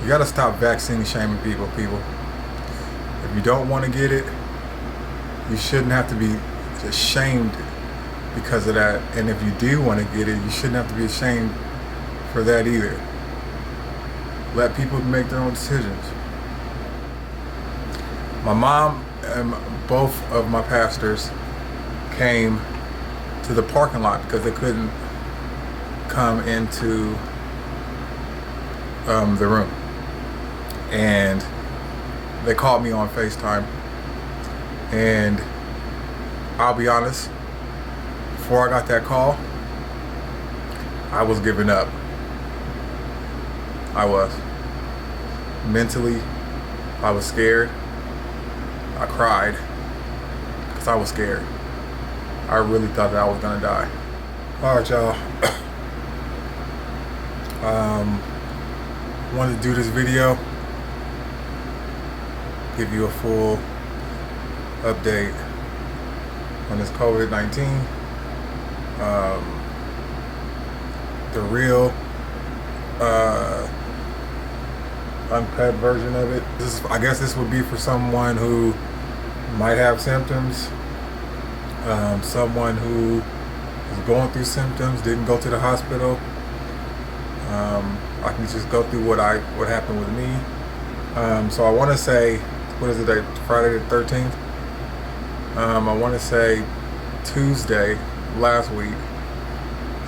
You gotta stop vaccine shaming people. If you don't want to get it, you shouldn't have to be ashamed because of that. And if you do want to get it, you shouldn't have to be ashamed for that either. Let people make their own decisions. My mom and both of my pastors came to the parking lot because they couldn't come into the room. And they called me on FaceTime. And I'll be honest, before I got that call, I was giving up. I was. Mentally, I was scared. I cried because I was scared. I really thought that I was gonna die. All right, y'all. Wanted to do this video, give you a full update on this COVID-19. The real uncut version of it. I guess this would be for someone who might have symptoms, someone who is going through symptoms, didn't go to the hospital. I can just go through what happened with me. So I want to say, what is it, Friday the 13th? I want to say Tuesday last week.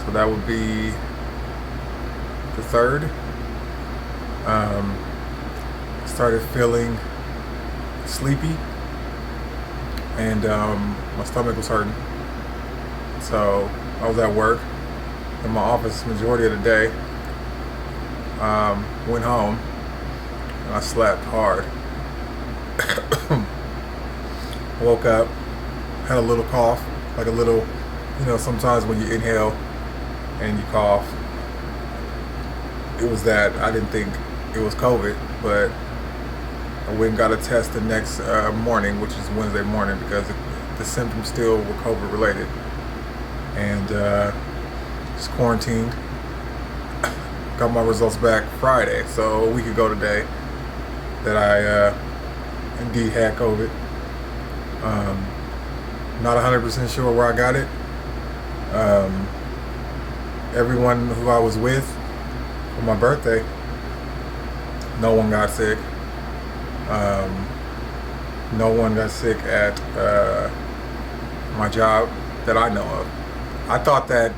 So that would be the 3rd. Started feeling sleepy, and my stomach was hurting. So I was at work in my office majority of the day. Went home and I slept hard. Woke up, had a little cough, like a little, sometimes when you inhale and you cough. It was that. I didn't think it was COVID, but I went and got a test the next morning, which is Wednesday morning, because the symptoms still were COVID related. And just quarantined. Got my results back Friday, so a week ago today, that I indeed had COVID. Not 100% sure where I got it. Everyone who I was with for my birthday, no one got sick. No one got sick at my job that I know of. I thought that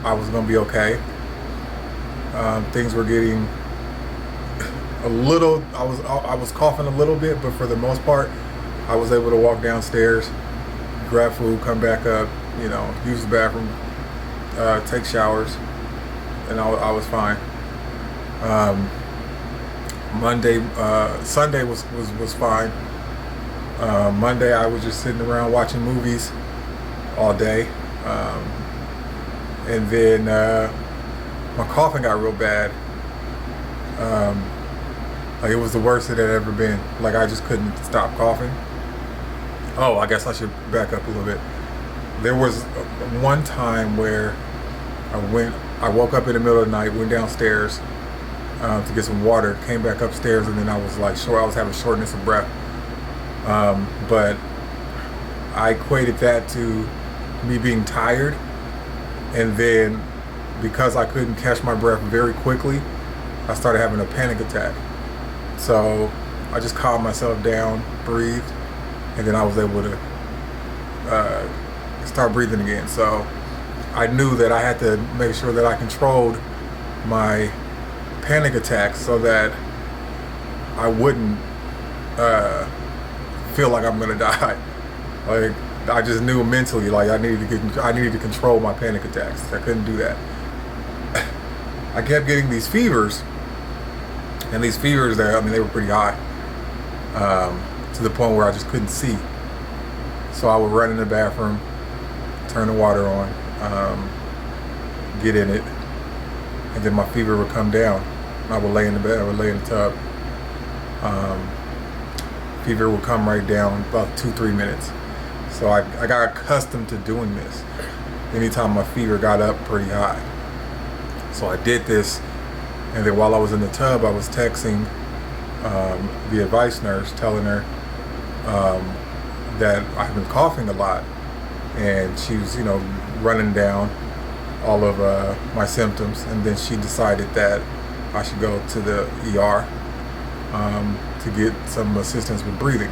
I was gonna be okay. Things were getting a little, I was coughing a little bit, but for the most part, I was able to walk downstairs, grab food, come back up, use the bathroom, take showers, and I was fine. Sunday was fine. Monday I was just sitting around watching movies all day, and then my coughing got real bad. Like it was the worst it had ever been. Like I just couldn't stop coughing. Oh, I guess I should back up a little bit. There was one time where I woke up in the middle of the night, went downstairs to get some water, came back upstairs, and then I was like I was having shortness of breath. But I equated that to me being tired, and then because I couldn't catch my breath very quickly, I started having a panic attack. So I just calmed myself down, breathed, and then I was able to start breathing again. So I knew that I had to make sure that I controlled my panic attacks so that I wouldn't feel like I'm gonna die. Like I just knew mentally, like I needed to control my panic attacks. I couldn't do that. I kept getting these fevers, and these fevers they were pretty high, to the point where I just couldn't see. So I would run in the bathroom, turn the water on, get in it, and then my fever would come down. I would lay in the bed, I would lay in the tub. Fever would come right down about 2-3 minutes. So I got accustomed to doing this anytime my fever got up pretty high. So I did this And then while I was in the tub, I was texting the advice nurse, telling her that I've been coughing a lot, and she was, running down all of my symptoms. And then she decided that I should go to the ER to get some assistance with breathing.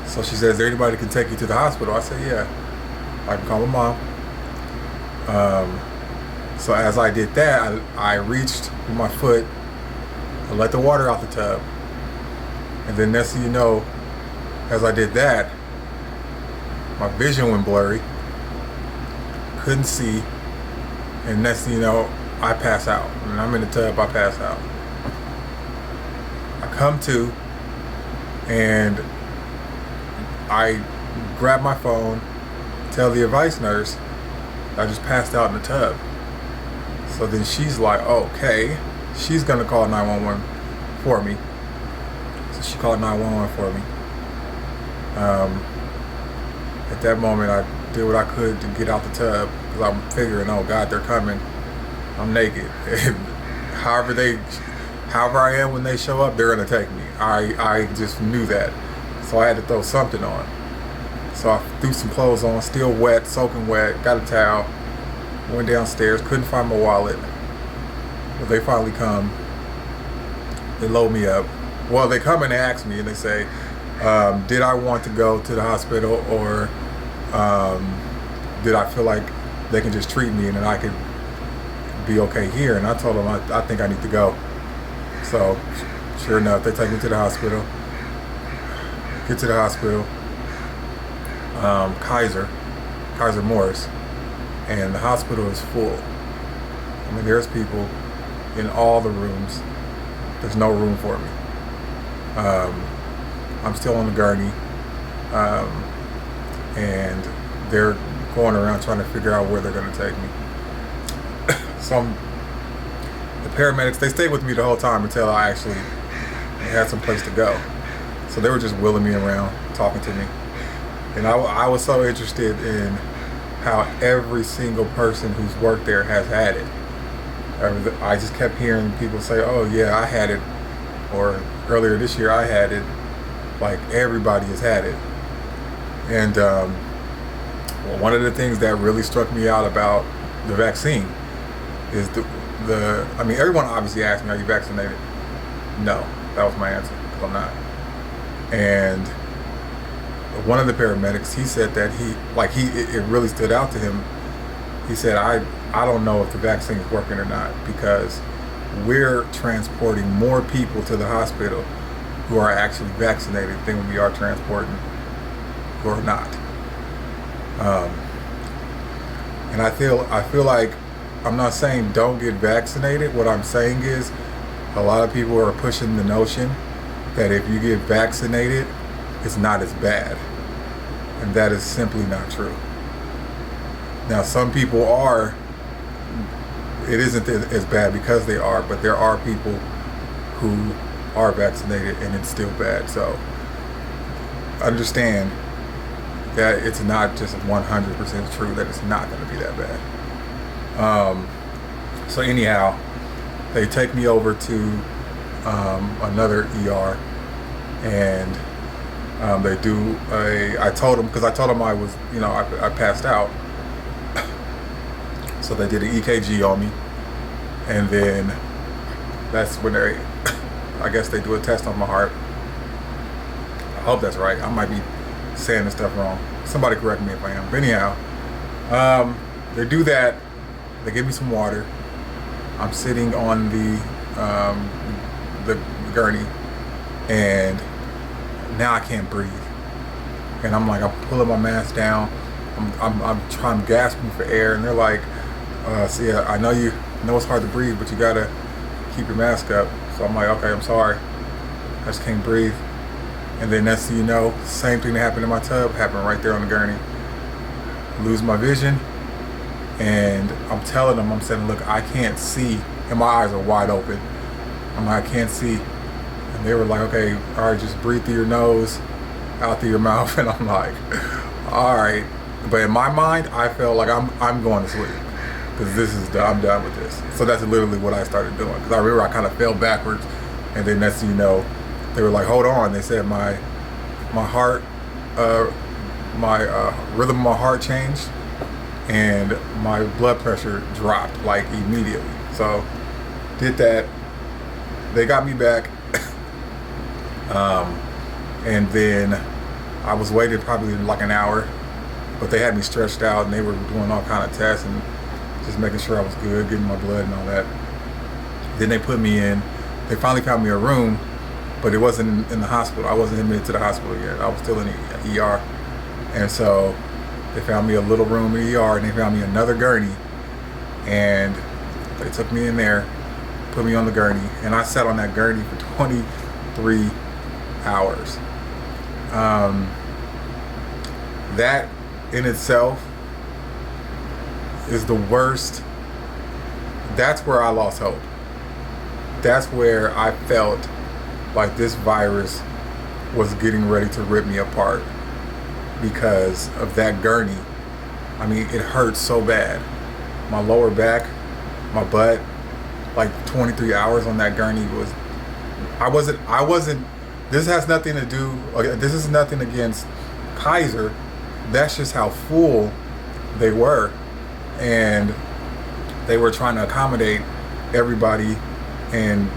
So she says, "Is there anybody that can take you to the hospital?" I said, "Yeah, I can call my mom." So as I did that, I reached with my foot, I let the water out the tub, and then next thing you know, as I did that, my vision went blurry, couldn't see, and next thing you know, I pass out. When I'm in the tub, I pass out. I come to, and I grab my phone, tell the advice nurse I just passed out in the tub. So then she's like, okay, she's gonna call 911 for me. So she called 911 for me. At that moment, I did what I could to get out the tub, because I'm figuring, oh God, they're coming. I'm naked. However I am when they show up, they're gonna take me. I just knew that. So I had to throw something on. So I threw some clothes on, still wet, soaking wet, got a towel, went downstairs, couldn't find my wallet. But they finally come, they load me up. Well, they come and they ask me and they say, did I want to go to the hospital, or did I feel like they can just treat me and then I could be okay here? And I told them I think I need to go. So sure enough, they take me to the hospital. Get to the hospital, Kaiser Morris, and the hospital is full. I mean, there's people in all the rooms. There's no room for me. I'm still on the gurney, and they're going around trying to figure out where they're going to take me. So the paramedics, they stayed with me the whole time until I actually had some place to go. So they were just wheeling me around, talking to me. And I was so interested in how every single person who's worked there has had it. I just kept hearing people say, oh yeah, I had it. Or earlier this year, I had it. Like, everybody has had it. And one of the things that really struck me out about the vaccine is I mean, everyone obviously asked me, are you vaccinated? No, that was my answer, because I'm not. And one of the paramedics, he said that it really stood out to him. He said, I don't know if the vaccine is working or not, because we're transporting more people to the hospital who are actually vaccinated than we are transporting who are not. And I feel like, I'm not saying don't get vaccinated. What I'm saying is, a lot of people are pushing the notion that if you get vaccinated, it's not as bad. And that is simply not true. Now, some people it isn't as bad because they are, but there are people who are vaccinated and it's still bad. So understand that it's not just 100% true that it's not going to be that bad. So anyhow, they take me over to another ER, and they do I told them I was, I passed out. So they did an EKG on me, and then that's when I guess they do a test on my heart. I hope that's right. I might be saying this stuff wrong. Somebody correct me if I am. But anyhow, they do that. They give me some water. I'm sitting on the gurney, and now I can't breathe. And I'm pulling my mask down. I'm gasping for air, and they're like, so yeah, I know you know it's hard to breathe, but you gotta keep your mask up. So I'm like, okay, I'm sorry. I just can't breathe. And then next thing you know, same thing that happened in my tub happened right there on the gurney. Lose my vision, and I'm telling them, I'm saying, look, I can't see, and my eyes are wide open. I'm like, I can't see. And they were like, okay, all right, just breathe through your nose, out through your mouth. And I'm like, all right. But in my mind, I felt like I'm going to sleep. because I'm done with this. So that's literally what I started doing. Because I remember I kind of fell backwards, and then next thing you know, they were like, "Hold on." They said my heart, my rhythm of my heart changed, and my blood pressure dropped like immediately. So did that. They got me back, and then I was waiting probably like an hour, but they had me stretched out, and they were doing all kind of tests and just making sure I was good, getting my blood and all that. Then they put me in. They finally found me a room, but it wasn't in the hospital. I wasn't admitted to the hospital yet. I was still in the ER. And so they found me a little room in the ER, and they found me another gurney. And they took me in there, put me on the gurney, and I sat on that gurney for 23 hours. That in itself is the worst. That's where I lost hope. That's where I felt like this virus was getting ready to rip me apart because of that gurney. I mean, it hurt so bad. My lower back, my butt, like 23 hours on that gurney was, I wasn't, this has nothing to do, this is nothing against Kaiser. That's just how full they were. And they were trying to accommodate everybody, and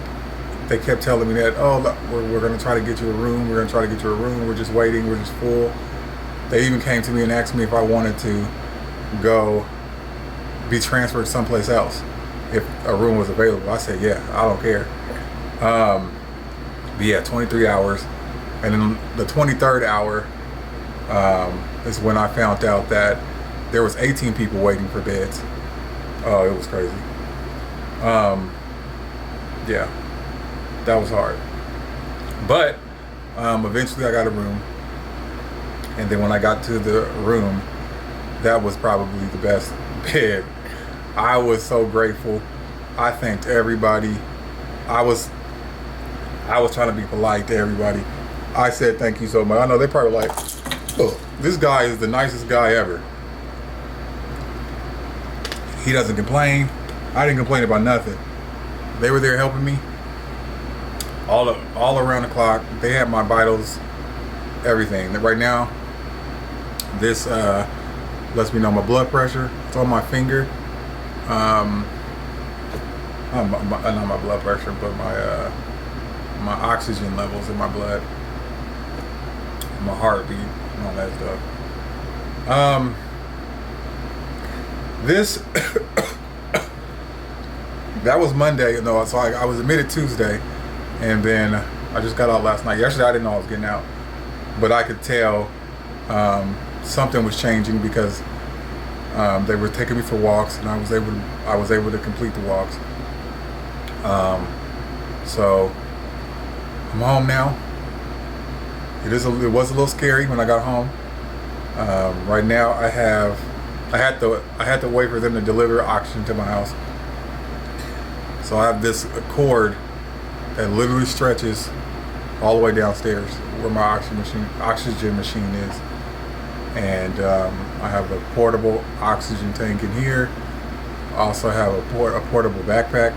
they kept telling me that, oh, look, we're going to try to get you a room. We're going to try to get you a room. We're just waiting. We're just full. They even came to me and asked me if I wanted to go be transferred someplace else if a room was available. I said, yeah, I don't care. But yeah, 23 hours. And then the 23rd hour is when I found out that there was 18 people waiting for beds. Oh, it was crazy. Yeah, that was hard. But eventually I got a room. And then when I got to the room, that was probably the best bed. I was so grateful. I thanked everybody. I was trying to be polite to everybody. I said thank you so much. I know they probably like, oh, this guy is the nicest guy ever. He doesn't complain. I didn't complain about nothing. They were there helping me all around the clock. They had my vitals, everything. Right now, this lets me know my blood pressure. It's on my finger. Not my blood pressure, but my oxygen levels in my blood, my heartbeat, and all that stuff. This that was Monday, so I was admitted Tuesday, and then I just got out last night. Yesterday I didn't know I was getting out, but I could tell something was changing because they were taking me for walks, and I was able to complete the walks. So I'm home now. It was a little scary when I got home. Right now I had to wait for them to deliver oxygen to my house. So I have this cord that literally stretches all the way downstairs where my oxygen machine is. And I have a portable oxygen tank in here. I also have a portable backpack.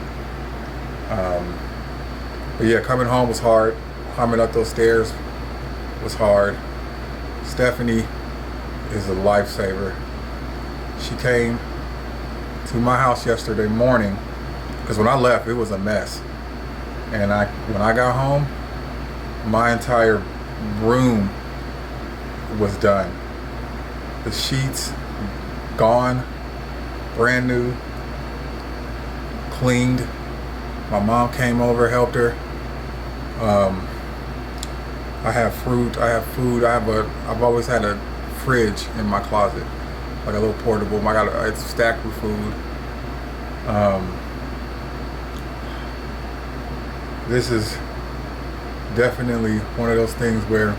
But yeah, coming home was hard. Climbing up those stairs was hard. Stephanie is a lifesaver. She came to my house yesterday morning because when I left, it was a mess. And when I got home, my entire room was done. The sheets gone, brand new, cleaned. My mom came over, helped her. I have fruit, I have food, I've always had a fridge in my closet, like a little portable. It's stacked with food. This is definitely one of those things where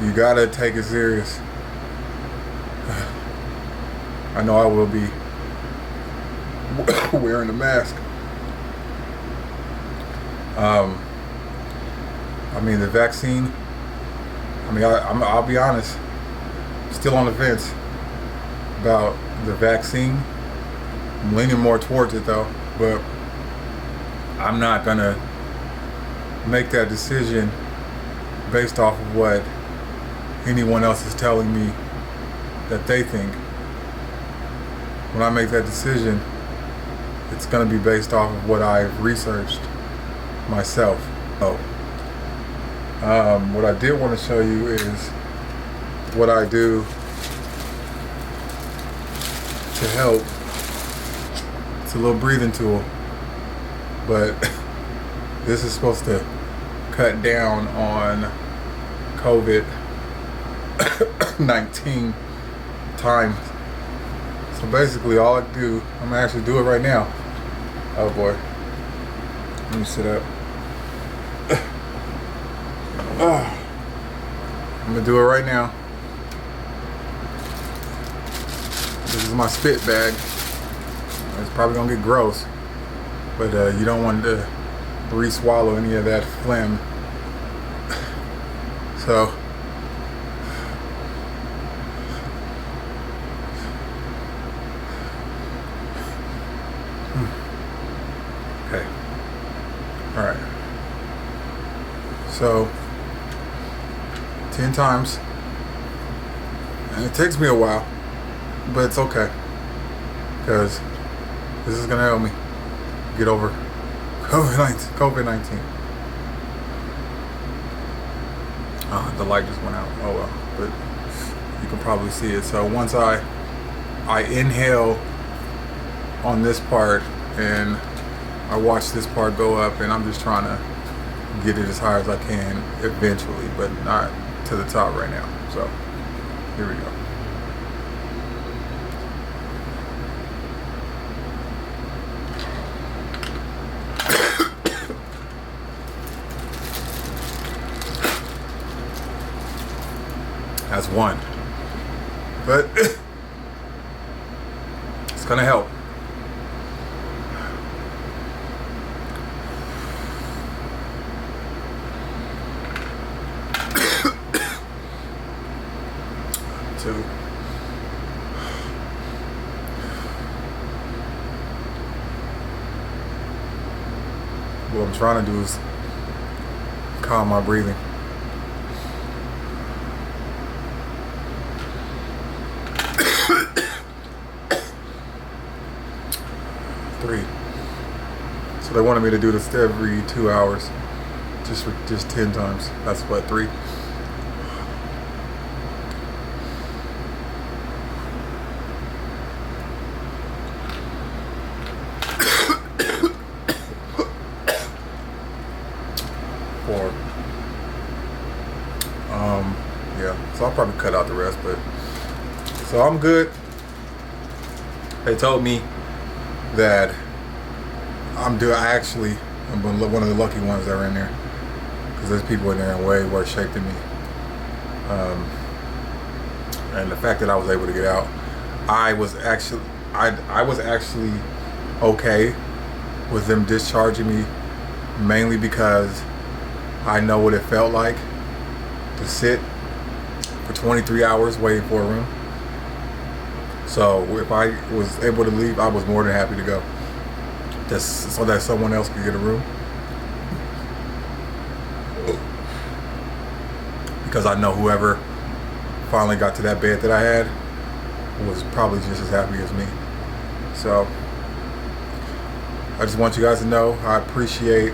you gotta take it serious. I know I will be wearing a mask. I mean, the vaccine, I'll be honest, still on the fence about the vaccine. I'm leaning more towards it though, but I'm not gonna make that decision based off of what anyone else is telling me that they think. When I make that decision, it's gonna be based off of what I've researched myself. So, what I did want to show you is what I do to help. It's a little breathing tool, but this is supposed to cut down on COVID-19 time. So basically all I do, I'm gonna actually do it right now. Oh boy. Let me sit up. I'm gonna do it right now. This is my spit bag. It's probably gonna get gross, but you don't want to re-swallow any of that phlegm. So okay, all right. So 10 times, and it takes me a while, but it's okay, because this is gonna help me get over COVID-19. The light just went out. Oh well, but you can probably see it. So once I inhale on this part, and I watch this part go up, and I'm just trying to get it as high as I can eventually, but not to the top right now. So here we go. That's one, but it's gonna help. Two. What I'm trying to do is calm my breathing. 3. So they wanted me to do this every 2 hours, just 10 times. That's what, 3. 4. Yeah. So I'll probably cut out the rest, but so I'm good. They told me that I'm one of the lucky ones that are in there, because there's people in there in way worse shape than me. And the fact that I was able to get out, I was actually okay with them discharging me, mainly because I know what it felt like to sit for 23 hours waiting for a room. So if I was able to leave, I was more than happy to go, just so that someone else could get a room. Because I know whoever finally got to that bed that I had was probably just as happy as me. So I just want you guys to know I appreciate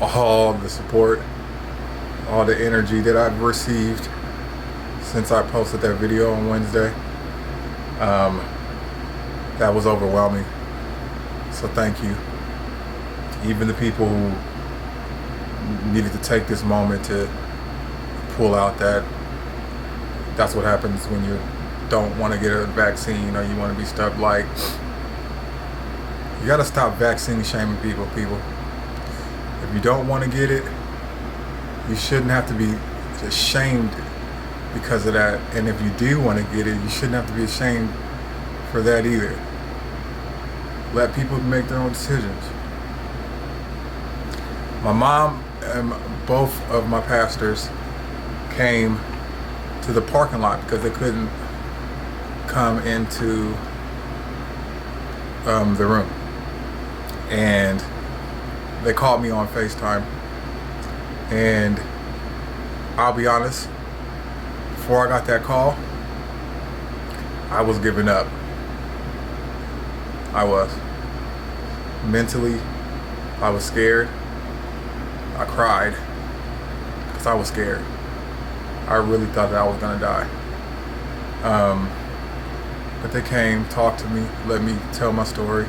all the support, all the energy that I've received since I posted that video on Wednesday. That was overwhelming. So thank you. Even the people who needed to take this moment to pull out that's what happens when you don't want to get a vaccine, or you want to be stuck. Like, you got to stop vaccine shaming people. If you don't want to get it, you shouldn't have to be ashamed because of that. And if you do want to get it, you shouldn't have to be ashamed for that either. Let people make their own decisions. My mom and both of my pastors came to the parking lot because they couldn't come into the room, and they called me on FaceTime. And I'll be honest, before I got that call, I was giving up. I was. Mentally, I was scared. I cried because I was scared. I really thought that I was gonna die. But they came, talked to me, let me tell my story,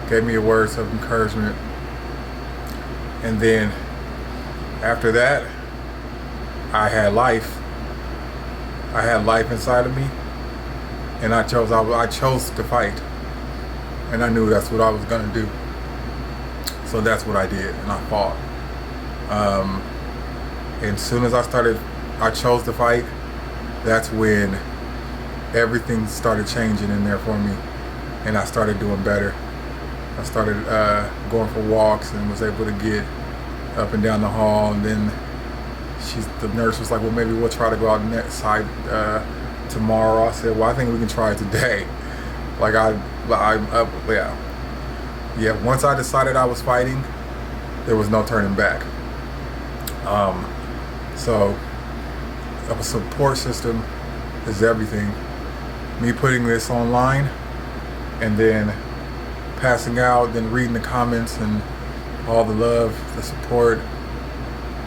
gave me words of encouragement. And then after that, I had life. I had life inside of me, and I chose to fight. And I knew that's what I was gonna do. So that's what I did, and I fought. And as soon as I chose to fight, that's when everything started changing in there for me, and I started doing better. I started going for walks and was able to get up and down the hall. And then the nurse was like, "Well, maybe we'll try to go out next side tomorrow." I said, "Well, I think we can try it today." Like yeah. Once I decided I was fighting, there was no turning back. So a support system is everything. Me putting this online and then passing out, then reading the comments and all the love, the support,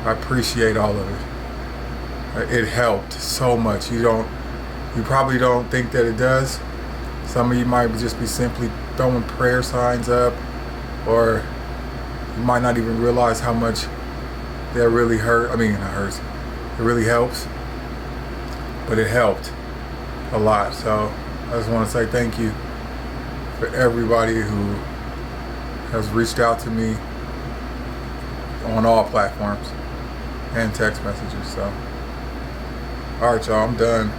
I appreciate all of it. It helped so much. You probably don't think that it does. Some of you might just be simply throwing prayer signs up, or you might not even realize how much that really hurt. I mean, it hurts. It really helps, but it helped a lot. So I just want to say thank you for everybody who has reached out to me on all platforms and text messages. So, all right, y'all, I'm done.